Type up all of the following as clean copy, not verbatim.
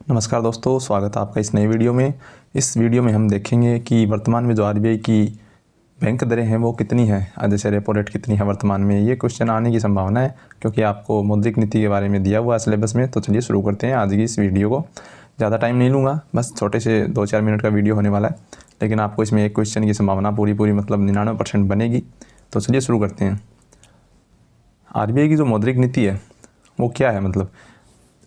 नमस्कार दोस्तों, स्वागत है आपका इस नए वीडियो में। इस वीडियो में हम देखेंगे कि वर्तमान में जो आरबीआई की बैंक दरें हैं वो कितनी हैं, जैसे रेपो रेट कितनी है वर्तमान में। ये क्वेश्चन आने की संभावना है क्योंकि आपको मौद्रिक नीति के बारे में दिया हुआ है सिलेबस में। तो चलिए शुरू करते हैं आज की इस वीडियो को। ज़्यादा टाइम नहीं लूँगा, बस छोटे से 2-4 मिनट का वीडियो होने वाला है, लेकिन आपको इसमें एक क्वेश्चन की संभावना पूरी मतलब 99% बनेगी। तो चलिए शुरू करते हैं। आरबीआई की जो मौद्रिक नीति है वो क्या है, मतलब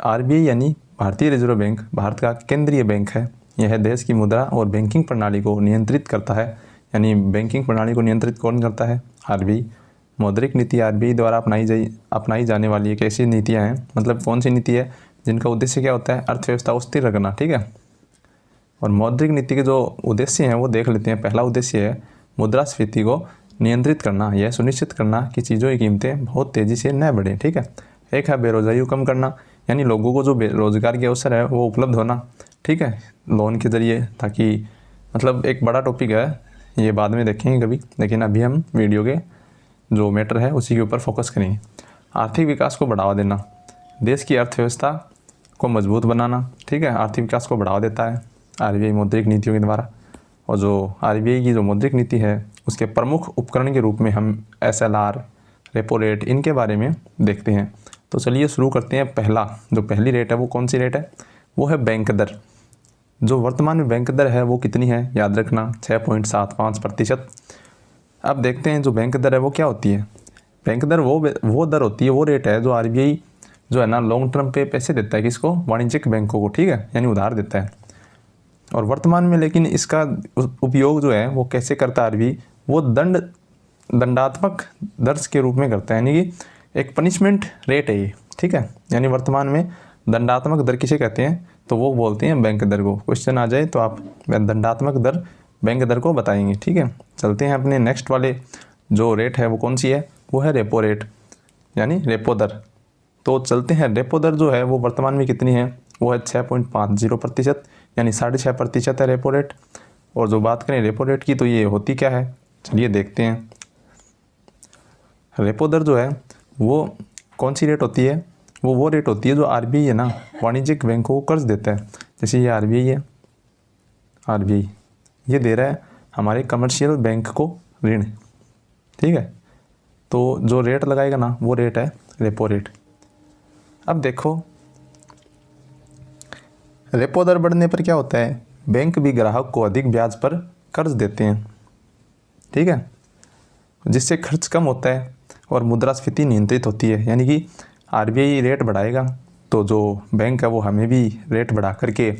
आरबीआई यानी भारतीय रिजर्व बैंक भारत का केंद्रीय बैंक है। यह देश की मुद्रा और बैंकिंग प्रणाली को नियंत्रित करता है। यानी बैंकिंग प्रणाली को नियंत्रित कौन करता है? आरबीआई। मौद्रिक नीति आरबीआई द्वारा अपनाई जाने वाली एक ऐसी नीतियाँ हैं, मतलब कौन सी नीति है जिनका उद्देश्य क्या होता है? अर्थव्यवस्था को स्थिर रखना, ठीक है। और मौद्रिक नीति के जो उद्देश्य हैं वो देख लेते हैं। पहला उद्देश्य है मुद्रास्फीति को नियंत्रित करना, यह सुनिश्चित करना कि चीज़ों की कीमतें बहुत तेज़ी से न बढ़ें, ठीक है। एक है बेरोजगारी को कम करना, यानी लोगों को जो बेरोजगार के अवसर है वो उपलब्ध होना, ठीक है, लोन के ज़रिए, ताकि मतलब एक बड़ा टॉपिक है, ये बाद में देखेंगे कभी, लेकिन अभी हम वीडियो के जो मैटर है उसी के ऊपर फोकस करेंगे। आर्थिक विकास को बढ़ावा देना, देश की अर्थव्यवस्था को मजबूत बनाना, ठीक है, आर्थिक विकास को बढ़ावा देता है आरबीआई मौद्रिक नीतियों के द्वारा। और जो आरबीआई की जो मौद्रिक नीति है उसके प्रमुख उपकरण के रूप में हम एसएलआर, रेपो रेट, इनके बारे में देखते हैं। तो चलिए शुरू करते हैं। पहली रेट है वो कौन सी रेट है? वो है बैंक दर। जो वर्तमान में बैंक दर है वो कितनी है? याद रखना 6.75%। अब देखते हैं जो बैंक दर है वो क्या होती है। बैंक दर वो दर होती है, वो रेट है जो आरबीआई जो है ना लॉन्ग टर्म पे पैसे देता है किसको? वाणिज्यिक बैंकों को, ठीक है, यानी उधार देता है। और वर्तमान में लेकिन इसका उपयोग जो है वो कैसे करता है आरबीआई? वो दंडात्मक दर के रूप में करता है, यानी कि एक पनिशमेंट रेट है ये, ठीक है। यानी वर्तमान में दंडात्मक दर किसे कहते हैं? तो वो बोलते हैं बैंक दर को। क्वेश्चन आ जाए तो आप दंडात्मक दर, बैंक दर को बताएंगे, ठीक है। चलते हैं अपने नेक्स्ट वाले जो रेट है वो कौन सी है? वो है रेपो रेट, यानी रेपो दर। तो चलते हैं, रेपो दर जो है वो वर्तमान में कितनी है? वो है 6.50%, यानी 6.5% है रेपो रेट। और जो बात करें रेपो रेट की तो ये होती क्या है, चलिए देखते हैं। रेपो दर जो है वो कौन सी रेट होती है? वो रेट होती है जो आरबीआई है ना वाणिज्यिक बैंकों को कर्ज देता है। जैसे ये आरबीआई है, आरबीआई ये दे रहा है हमारे कमर्शियल बैंक को ऋण, ठीक है। तो जो रेट लगाएगा ना वो रेट है रेपो रेट। अब देखो, रेपो दर बढ़ने पर क्या होता है? बैंक भी ग्राहक को अधिक ब्याज पर कर्ज देते हैं, ठीक है, जिससे खर्च कम होता है और मुद्रास्फीति नियंत्रित होती है। यानी कि आरबीआई रेट बढ़ाएगा तो जो बैंक है वो हमें भी रेट बढ़ा करके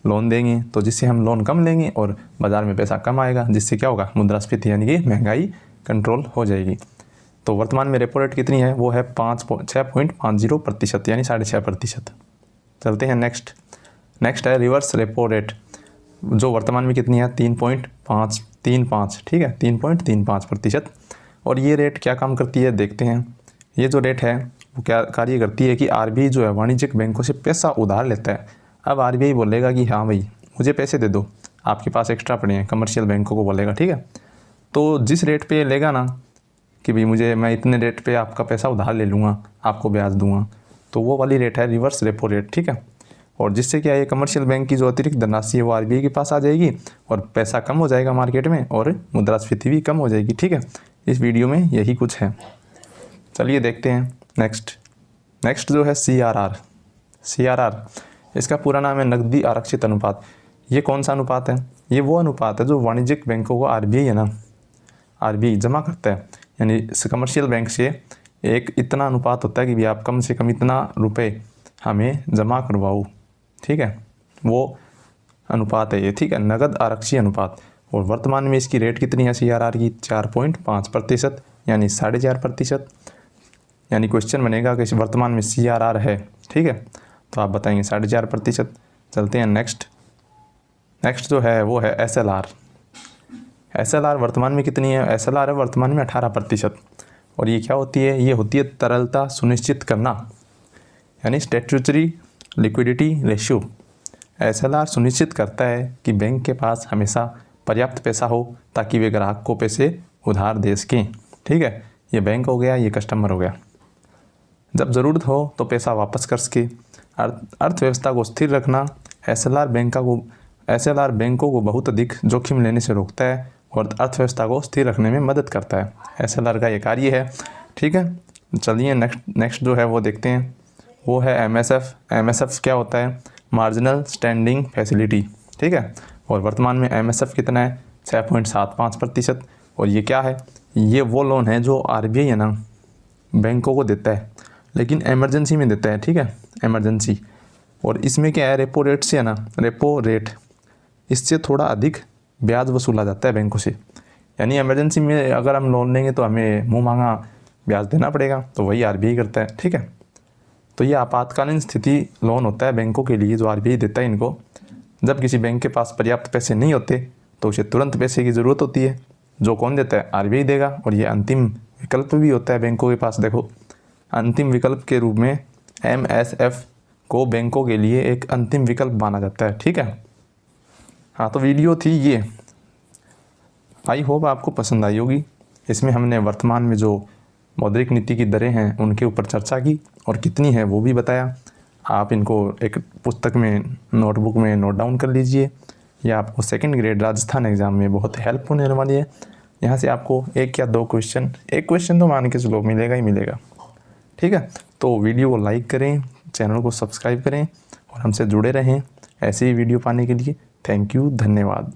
लोन देंगे, तो जिससे हम लोन कम लेंगे और बाज़ार में पैसा कम आएगा, जिससे क्या होगा? मुद्रास्फीति यानी कि महंगाई कंट्रोल हो जाएगी। तो वर्तमान में रेपो रेट कितनी है? वो है 6.50%, यानी 6.5%। चलते हैं नेक्स्ट है रिवर्स रेपो रेट, जो वर्तमान में कितनी है? 3.535, ठीक है, 3.35%। और ये रेट क्या काम करती है देखते हैं। ये जो रेट है वो क्या कार्य करती है कि आरबीआई जो है वाणिज्यिक बैंकों से पैसा उधार लेता है। अब आरबीआई बोलेगा कि हाँ भाई मुझे पैसे दे दो, आपके पास एक्स्ट्रा पड़े हैं, कमर्शियल बैंकों को बोलेगा, ठीक है। तो जिस रेट पे लेगा ना कि भाई मैं इतने रेट पे आपका पैसा उधार ले लूँगा, आपको ब्याज दूंगा, तो वो वाली रेट है रिवर्स रेपो रेट, ठीक है। और जिससे क्या है, कमर्शियल बैंक की जो अतिरिक्त धनराशि है वो आरबीआई के पास आ जाएगी और पैसा कम हो जाएगा मार्केट में और मुद्रास्फीति भी कम हो जाएगी, ठीक है। इस वीडियो में यही कुछ है। चलिए देखते हैं नेक्स्ट जो है सीआरआर, इसका पूरा नाम है नकदी आरक्षित अनुपात। ये कौन सा अनुपात है? ये वो अनुपात है जो वाणिज्यिक बैंकों को आरबीआई है ना, आरबीआई जमा करता है। यानी कमर्शियल बैंक से एक इतना अनुपात होता है कि भाई आप कम से कम इतना रुपए हमें जमा करवाओ, ठीक है, वो अनुपात है ये, ठीक है, नगद आरक्षी अनुपात। और वर्तमान में इसकी रेट कितनी है सीआरआर की? 4.5%, यानी 4.5%। यानी क्वेश्चन बनेगा कि वर्तमान में सीआरआर है, ठीक है, तो आप बताएंगे 4.5%। चलते हैं नेक्स्ट जो है वो है एसएलआर वर्तमान में कितनी है? एसएलआर है वर्तमान में 18%। और ये क्या होती है? ये होती है तरलता सुनिश्चित करना, यानी स्टैट्यूटरी लिक्विडिटी रेशियो। एसएलआर सुनिश्चित करता है कि बैंक के पास हमेशा पर्याप्त पैसा हो ताकि वे ग्राहक को पैसे उधार दे सकें, ठीक है। ये बैंक हो गया, ये कस्टमर हो गया। जब ज़रूरत हो तो पैसा वापस कर सके। अर्थव्यवस्था को स्थिर रखना। एसएलआर बैंकों को बहुत अधिक जोखिम लेने से रोकता है और अर्थव्यवस्था को स्थिर रखने में मदद करता है। एसएलआर का ये कार्य है। ठीक है, चलिए नेक्स्ट जो है वो देखते हैं, वो है एमएसएफ। एमएसएफ क्या होता है? Marginal standing facility. ठीक है, और वर्तमान में एमएसएफ कितना है? 6.75%। और ये क्या है? ये वो लोन है जो आरबीआई है ना बैंकों को देता है, लेकिन इमरजेंसी में देता है। ठीक है, इमरजेंसी। और इसमें क्या है, रेपो रेट से है ना, रेपो रेट इससे थोड़ा अधिक ब्याज वसूला जाता है बैंकों से। यानी इमरजेंसी में अगर हम लोन लेंगे तो हमें मुँह मांगा ब्याज देना पड़ेगा, तो वही आरबीआई करता है। ठीक है, तो ये आपातकालीन स्थिति लोन होता है बैंकों के लिए जो आरबीआई देता है इनको। जब किसी बैंक के पास पर्याप्त पैसे नहीं होते तो उसे तुरंत पैसे की ज़रूरत होती है, जो कौन देता है? आरबीआई देगा। और ये अंतिम विकल्प भी होता है बैंकों के पास। देखो, अंतिम विकल्प के रूप में एमएसएफ को बैंकों के लिए एक अंतिम विकल्प माना जाता है। ठीक है, हाँ, तो वीडियो थी ये, आई होप आपको पसंद आई होगी। इसमें हमने वर्तमान में जो मौद्रिक नीति की दरें हैं उनके ऊपर चर्चा की और कितनी है वो भी बताया। आप इनको एक पुस्तक में, नोटबुक में नोट डाउन कर लीजिए। यह आपको सेकंड ग्रेड राजस्थान एग्ज़ाम में बहुत हेल्प होने वाली है। यहाँ से आपको एक या दो क्वेश्चन, एक क्वेश्चन तो मान के चलो मिलेगा ही मिलेगा। ठीक है, तो वीडियो को लाइक करें, चैनल को सब्सक्राइब करें और हमसे जुड़े रहें ऐसे ही वीडियो पाने के लिए। थैंक यू, धन्यवाद।